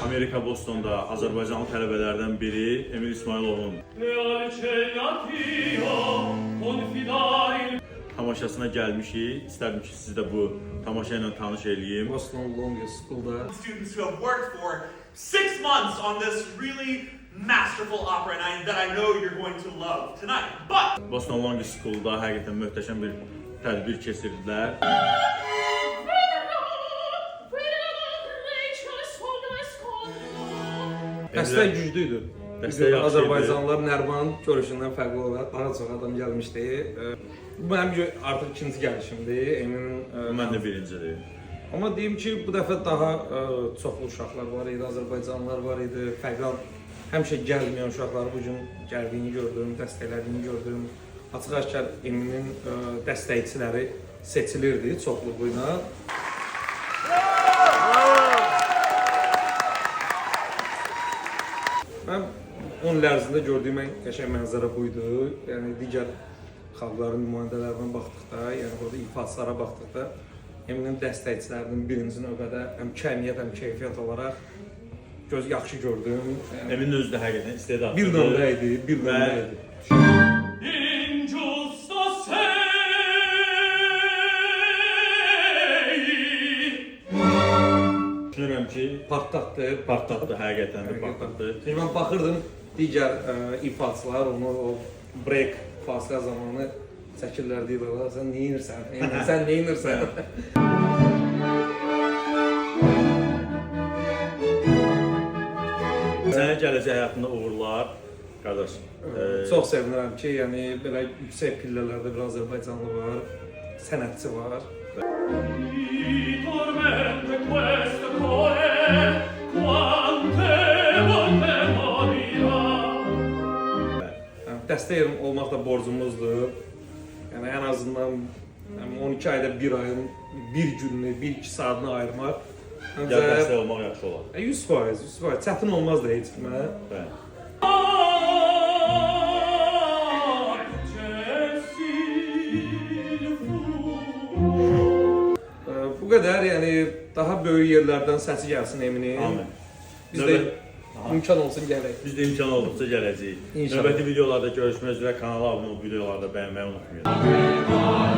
Amerika Boston'da Azərbaycanlı tələbələrdən biri Emil İsmayılovun tamaşasına gəlmişik. İstərdim ki, siz də bu tamaşa ilə tanış eləyim. Boston Longer School'da Students who have worked for 6 months on this really masterful opera and that I know you're going to love tonight. But Boston Longer School'da həqiqətən möhtəşəm bir tədbir keçirdilər. dəstək güclüydü. Dəstək yaxşı idi. Azərbaycanlılar Nərmanın görüşündən fərqli olaraq daha çox adam gəlmişdi. Bu mənim artıq ikinci gəlişimdir. Emin Mən də birincidir. amma deyim ki, bu dəfə daha çoxlu uşaqlar var idi, Azərbaycanlılar var idi. Fərqli həmişə gəlməyən uşaqları bu gün gəldiyini gördüm, dəstəklədiyini gördüm. Açıq-aşkar Eminin dəstəkçiləri seçilirdi çoxluğu ilə. Mən onun il ərzində gördüyüm ən qəşəng mənzərə buydu. Yəni digər xalqların nümayəndələrinə baxdıqda, yəni burada ifaçılara baxdıqda Eminin dəstəkçilərinin birincinin o qədər həm kəmiyyət, həm keyfiyyət olaraq göz yaxşı gördüm. Yəni, Eminin özü də həqiqətən istedadlı. bir nömrə idi, bir nömrə idi. Düşünürəm ki, Partlatdı. partlatdı, həqiqətən də partlatdı. Şimdi mən baxırdım digər ifaçılar onu o break fasilə zamanı çəkirlər deyirlər, sən nə edirsən? Sən nə edirsən? Sənə gələcək həyatında uğurlar, qardaş. Çox sevinirəm ki, yəni belə yüksək pillələrdə bir Azərbaycanlı var, sənətçi var. Dəstək yerim olmaq da borcumuzdur. Yəni ən azından 12 ayda bir ayın bir gününü, 1-2 saatını ayırmaq. Gəl dəstək olmaq yaxşı olar. 100%, çətin olmaz da heç kimə. Bəli. Bu qədər, yəni daha böyük yerlərdən səsi gəlsin Eminin. Amin. Biz də imkan olsun gələk. Biz də imkan olduqca gələcəyik. İnşallah. Növbəti videolarda görüşmək üzrə kanala abunə olub videolarda bəyənməyi unutmayın.